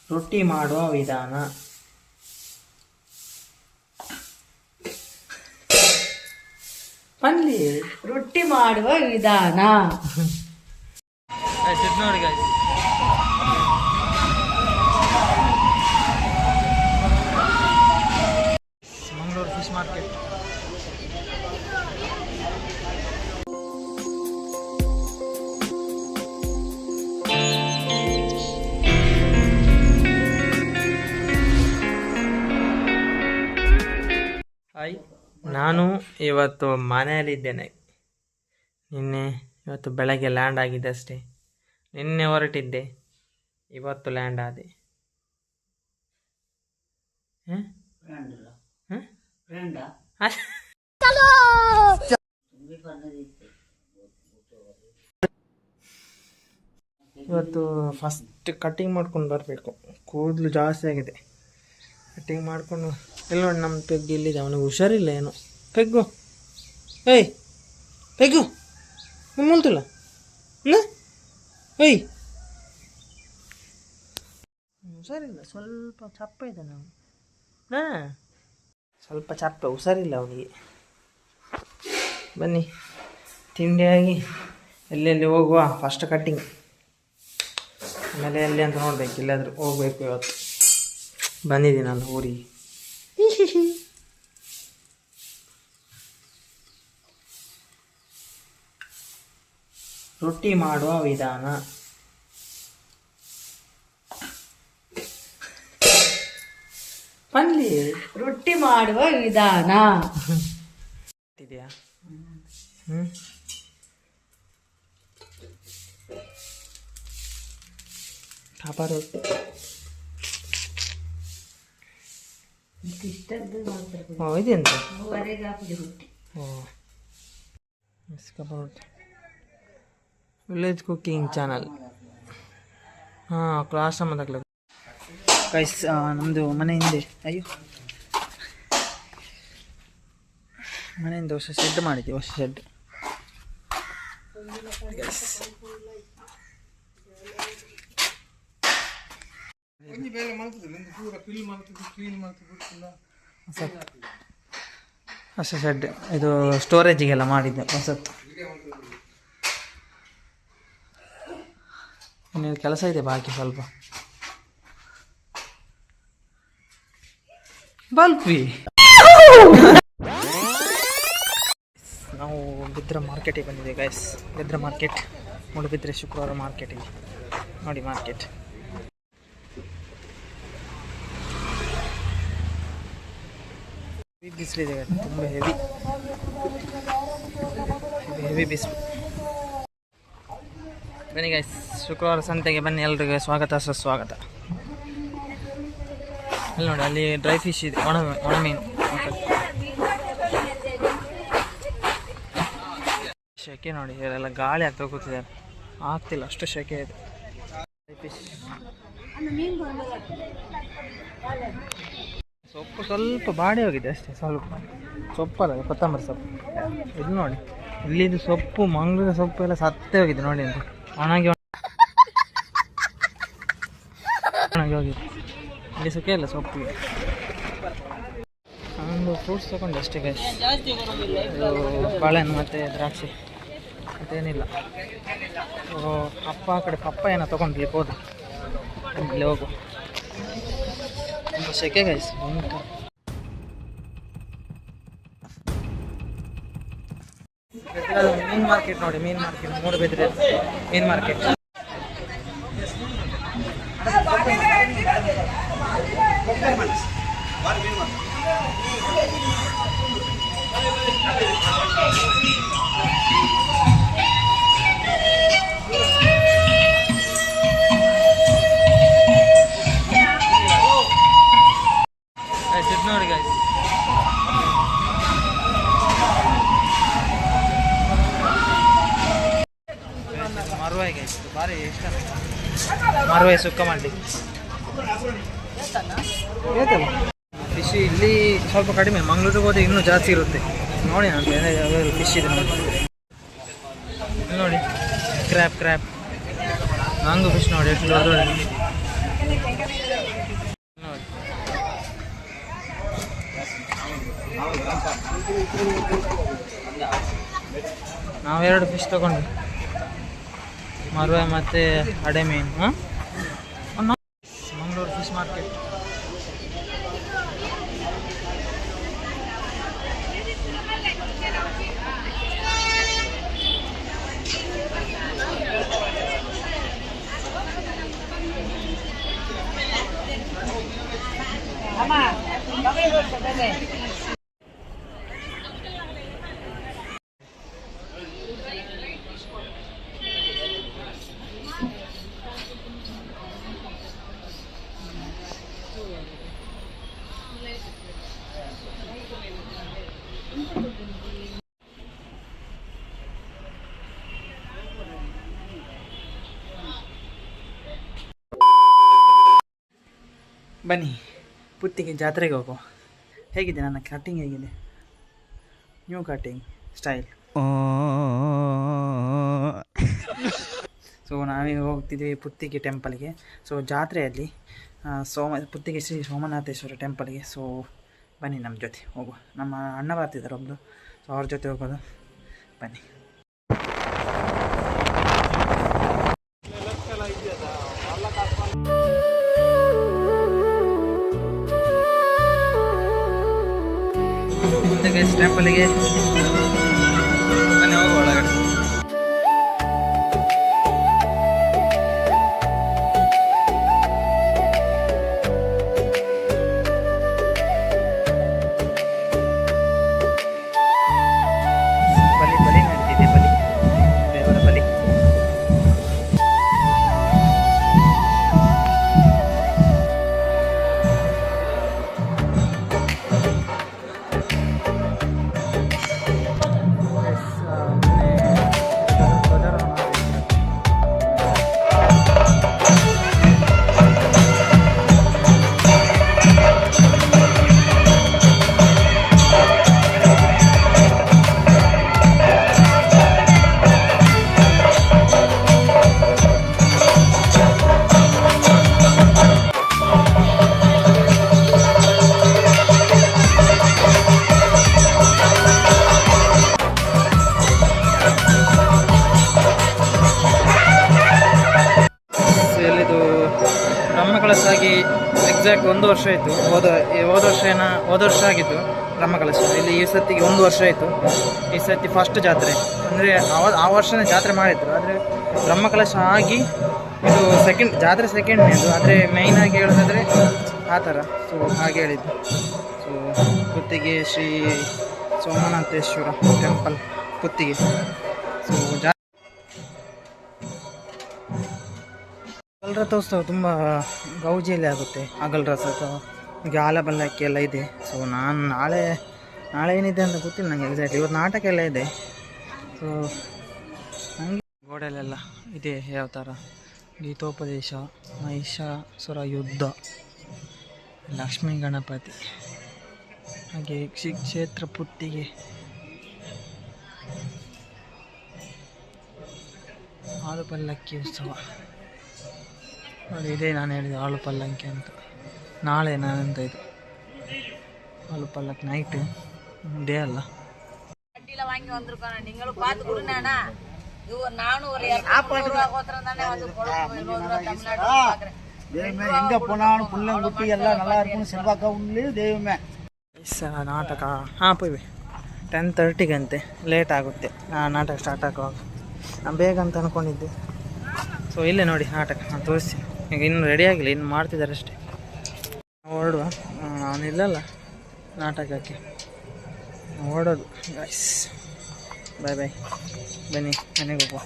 ರೊಟ್ಟಿ ಮಾಡುವ ವಿಧಾನ. ಪನ್ಲಿ ರೊಟ್ಟಿ ಮಾಡುವ ವಿಧಾನ. ನೋಡಿ guys, Mangaluru fish market. Hi, ನಾನು ಇವತ್ತು ಮನೆಯಲ್ಲಿದ್ದೇನೆ. ಇವತ್ತು ಬೆಳಗ್ಗೆ ಲ್ಯಾಂಡ್ ಆಗಿದೆ ಅಷ್ಟೇ. ನಿನ್ನೆ ಹೊರಟಿದ್ದೆ, ಇವತ್ತು ಲ್ಯಾಂಡ್ ಆದೆ. ಇವತ್ತು ಫಸ್ಟ್ ಕಟ್ಟಿಂಗ್ ಮಾಡ್ಕೊಂಡು ಬರಬೇಕು. ಕೂದಲು ಜಾಸ್ತಿ ಆಗಿದೆ. ಕಟ್ಟಿಂಗ್ ಮಾಡಿಕೊಂಡು ಇಲ್ಲಿ ನೋಡಿ, ನಮ್ಮ ಪೆಗ್ ಇಲ್ಲಿದೆ. ಅವನಿಗೆ ಹುಷಾರಿಲ್ಲ ಏನು. ಪೆಗ್ಗು, ಏಯ್ ಪೆಗ್ಗು ಮುಂತಿಲ್ಲ. ಏಯ್ ಹುಷಾರಿಲ್ಲ, ಸ್ವಲ್ಪ ಚಪ್ಪ ಇದೆ. ನಾವು ಸ್ವಲ್ಪ ಚಪ್ಪ, ಹುಷಾರಿಲ್ಲ ಅವನಿಗೆ. ಬನ್ನಿ ತಿಂಡಿಯಾಗಿ ಎಲ್ಲೆಲ್ಲಿ ಹೋಗುವ. ಫಸ್ಟ್ ಕಟ್ಟಿಂಗ್, ಆಮೇಲೆ ಎಲ್ಲಿ ಅಂತ ನೋಡ್ಬೇಕು. ಇಲ್ಲಾದರೂ ಹೋಗ್ಬೇಕು. ಇವತ್ತು ಬಂದಿದ್ದೀನಲ್ಲ ಊರಿಗೆ. ರೊಟ್ಟಿ ಮಾಡುವ ವಿಧಾನ. ಪನ್ಲಿ ರೊಟ್ಟಿ ಮಾಡುವ ವಿಧಾನ ಇದೆಯಾ? ಟಾಪಾ ರೊಟ್ಟಿ ಇದೆಂತ? Village cooking channel. ಹಾಂ, ಕ್ಲಾಸ್ ಮದಾಗಲ ಗೈಸ್. ನಮ್ಮದು ಮನೆ ಹಿಂದೆ, ಅಯ್ಯೋ ಮನೆಯಿಂದ ಹೊಸ ಶೆಡ್ ಮಾಡಿದ್ದೀವಿ. ಹೊಸ ಶೆಡ್ ಹೊಸ ಶೆಡ್. ಇದು ಸ್ಟೋರೇಜಿಗೆಲ್ಲ ಮಾಡಿದ್ದೆ ಹೊಸತ್ತು. ಇನ್ನು ಕೆಲಸ ಇದೆ ಬಾಕಿ ಸ್ವಲ್ಪ. ಬಲ್ಪಿ ನಾವು ಬಿದ್ರ ಮಾರ್ಕೆಟಿಗೆ ಬಂದಿದ್ದೇವೆ ಗೈಸ್. ಬಿದ್ರ ಮಾರ್ಕೆಟ್, ಮೂಡುಬಿದ್ರೆ ಶುಕ್ರವಾರ ಮಾರ್ಕೆಟಿಗೆ ನೋಡಿ. ಮಾರ್ಕೆಟ್ ಬಿಸಿಲಿದೆ, ತುಂಬ ಹೆವಿ ಬಿಸಿಲು. ಬನ್ನಿ ಗೈಸ್, ಶುಕ್ರವಾರ ಸಂತೆಗೆ ಬನ್ನಿ. ಎಲ್ರಿಗೂ ಸ್ವಾಗತ ಸುಸ್ವಾಗತ. ಅಲ್ಲಿ ನೋಡಿ, ಅಲ್ಲಿ ಡ್ರೈ ಫಿಶ್ ಇದೆ, ಒಣ ಮೀನು. ಶೆಕೆ ನೋಡಿ, ಇವರೆಲ್ಲ ಗಾಳಿ ಆಗ್ತಾ ಕೂತಿದ್ದಾರೆ. ಆಗ್ತಿಲ್ಲ, ಅಷ್ಟು ಶೆಕೆ ಇದೆ. Dry fish. ಸೊಪ್ಪು ಸ್ವಲ್ಪ ಬಾಡಿ ಹೋಗಿದೆ ಅಷ್ಟೇ, ಸ್ವಲ್ಪ ಸೊಪ್ಪಲ್ಲ, ಕೊತ್ತಂಬರಿ ಸೊಪ್ಪು. ಇದು ನೋಡಿ, ಇಲ್ಲಿದು ಸೊಪ್ಪು, ಮಂಗಳೂರು ಸೊಪ್ಪು ಎಲ್ಲ ಸತ್ತೇ ಹೋಗಿದೆ ನೋಡಿ. ಅಂತ ಒಣಗಿ ಹೋಗಿದೆ. ಇಲ್ಲಿ ಸುಖ ಇಲ್ಲ ಸೊಪ್ಪಿಗೆ. ಒಂದು ಫ್ರೂಟ್ಸ್ ತೊಗೊಂಡು ಅಷ್ಟೇ ಗೈಸ್. ಬಾಳೆಹಣ್ಣು ಮತ್ತು ದ್ರಾಕ್ಷಿ ಮತ್ತೇನಿಲ್ಲ. ಅಪ್ಪ ಆ ಕಡೆ ಪಪ್ಪ ಏನೋ ತೊಗೊಂಡ್ಲಿಕ್ಕೆ ಹೋದ್ರು. ಇಲ್ಲಿ ಹೋಗು, ತುಂಬ ಸೆಕೆ ಗೈಸ್. ಮೀನ್ ಮಾರ್ಕೆಟ್ ನೋಡಿ, ಮೀನ್ ಮಾರ್ಕೆಟ್ ಮೂಡುಬಿದ್ರೆ ಮೀನ್ ಮಾರ್ಕೆಟ್. ನೋಡಿ ಗೈಸ್, ಮರುವಾಯಿ ಗೈಸ್, ಭಾರಿ ಇಷ್ಟ. ಮರುವಾಯಿ ಸುಕ್ಕ ಮಾಡಲಿಕ್ಕೆ ಫಿಶ್ ಇಲ್ಲಿ ಸ್ವಲ್ಪ ಕಡಿಮೆ. ಮಂಗಳೂರಿಗೆ ಹೋದ್ರೆ ಇನ್ನೂ ಜಾಸ್ತಿ ಇರುತ್ತೆ. ನೋಡಿ ಅಂತ ಫಿಶ್ ಇದೆ ನೋಡಿ. ನೋಡಿ ಕ್ರ್ಯಾಪ್ ಮ್ಯಾಂಗೋ ಫಿಶ್ ನೋಡಿ ಎಷ್ಟು ದೊಡ್ಡ. ನಾವೆರಡು ಫಿಶ್ ತೊಗೊಂಡ್ವಿ, ಮರುವೆ ಮತ್ತು ಅಡೆ ಮೀನು. ಹಾಂ, ಮಂಗಳೂರು ಫಿಶ್ ಮಾರ್ಕೆಟ್. ಬನ್ನಿ ಪುತ್ತಿಗೆ ಜಾತ್ರೆಗೆ ಹೋಗುವ. ಹೇಗಿದೆ ನನ್ನ ಕಟ್ಟಿಂಗ್, ಹೇಗಿದೆ ನ್ಯೂ ಕಟ್ಟಿಂಗ್ ಸ್ಟೈಲ್? ಸೊ ನಾವೀಗ ಹೋಗ್ತಿದ್ದೀವಿ ಪುತ್ತಿಗೆ ಟೆಂಪಲ್ಗೆ. ಸೊ ಜಾತ್ರೆಯಲ್ಲಿ ಪುತ್ತಿಗೆ ಶ್ರೀ ಸೋಮನಾಥೇಶ್ವರ ಟೆಂಪಲ್ಗೆ. ಸೊ ಬನ್ನಿ ನಮ್ಮ ಜೊತೆ ಹೋಗುವ. ನಮ್ಮ ಅಣ್ಣ ಬರ್ತಿದ್ದಾರೆ ಒಬ್ಬರು, ಸೊ ಅವ್ರ ಜೊತೆ ಹೋಗೋದು. ಬನ್ನಿ. ಟೆಂಪಲ್ಗೆ ಬನ್ನಿ, ಹೋಗುವ ಒಳಗಡೆ. ಬಲಿ ನಡೀತಿದೆ, ಬಲಿ, ದೇವರ ಬಲಿ. ಬ್ರಹ್ಮಕಲಶ ಆಗಿ ಎಕ್ಸಾಕ್ಟ್ 1 ವರ್ಷ ಆಯಿತು. ಹೋದ ವರ್ಷ ಆಗಿತ್ತು ಬ್ರಹ್ಮಕಲಶ. ಇಲ್ಲಿ ಈ ಸತಿಗೆ 1 ವರ್ಷ ಆಯಿತು. ಈ ಸತಿ ಫಸ್ಟ್ ಜಾತ್ರೆ, ಅಂದರೆ ಆ ವರ್ಷನೇ ಜಾತ್ರೆ ಮಾಡಿದ್ರು. ಆದರೆ ಬ್ರಹ್ಮಕಲಶ ಆಗಿ ಇದು ಜಾತ್ರೆ ಸೆಕೆಂಡ್ನೇದು. ಆದರೆ ಮೇಯ್ನಾಗಿ ಹೇಳೋದಾದರೆ ಆ ಥರ. ಸೊ ಹಾಗೆ ಹೇಳಿದ್ದು. So Puttige Shri Somanatheshwara temple Puttige. So ಹಗಲ್ ರಥೋತ್ಸವ ತುಂಬ ಗೌಜಿಯಲ್ಲಿ ಆಗುತ್ತೆ. ಹಗಲ್ ರಥೋತ್ಸವ ಈಗ ಆಲಬಲ್ಲಕ್ಕಿ ಎಲ್ಲ ಇದೆ. ಸೊ ನಾನು ನಾಳೆ ಏನಿದೆ ಅಂತ ಗೊತ್ತಿಲ್ಲ ನನಗೆ ಎಕ್ಸಾಕ್ಟ್. ಇವತ್ತು ನಾಟಕ ಎಲ್ಲ ಇದೆ. ಸೊ ನನಗೆ ಗೋಡೆಯಲ್ಲೆಲ್ಲ ಇದೆ ಯಾವ ಥರ ಗೀತೋಪದೇಶ, ಮಹಿಷಾಸುರ ಯುದ್ಧ, ಲಕ್ಷ್ಮೀ ಗಣಪತಿ, ಹಾಗೆ ಶ್ರೀ ಕ್ಷೇತ್ರ ಪುತ್ತಿಗೆ, ಆಳು ಪಲ್ಲಕ್ಕಿ ಉತ್ಸವ. ನೋಡಿ, ಇದೇ ನಾನು ಹೇಳಿದೆ ಆಳು ಪಲ್ಲಕ್ಕಿ ಅಂತ. ನಾಳೆ ನಾನಂತ ಇದು ஆளு பல்லக்கு நைட்டு டே அல்ல வண்டியில் வாங்கி வந்திருக்கோம். நீங்களும் பார்த்து கொடுங்க. இது ஒரு 400 ரூபா கோத்திரம் தானே வந்து தெய்வமே எங்கே போனாலும் புள்ளங்குட்டி எல்லாம் நல்லா இருக்கும். செல்வாக்கா உண்மையிலே தெய்வமே. ನಾಟಕ ಹೋಯ್ 10:30 ಅಂತೆ. ಲೇಟ್ ಆಗುತ್ತೆ ನಾಟಕ ಸ್ಟಾರ್ಟ್ ಆಗುವಾಗ. ನಾನು ಬೇಗ ಅಂತ ಅಂದ್ಕೊಂಡಿದ್ದೆ. ಸೊ ಇಲ್ಲೇ ನೋಡಿ ನಾಟಕ ನಾನು ತೋರಿಸಿ. ಈಗ ಇನ್ನೂ ರೆಡಿ ಆಗಿಲ್ಲ, ಇನ್ನು ಮಾಡ್ತಿದ್ದಾರೆ ಅಷ್ಟೇ. ಹೊರಡುವ, ಅವನಿಲ್ಲಲ್ಲ ನಾಟಕಕ್ಕೆ, ಹೊರಡೋದು. ಬಾಯ್ ಬಾಯ್, ಬನ್ನಿ ಮನೆಗೆ ಹೋಗುವ.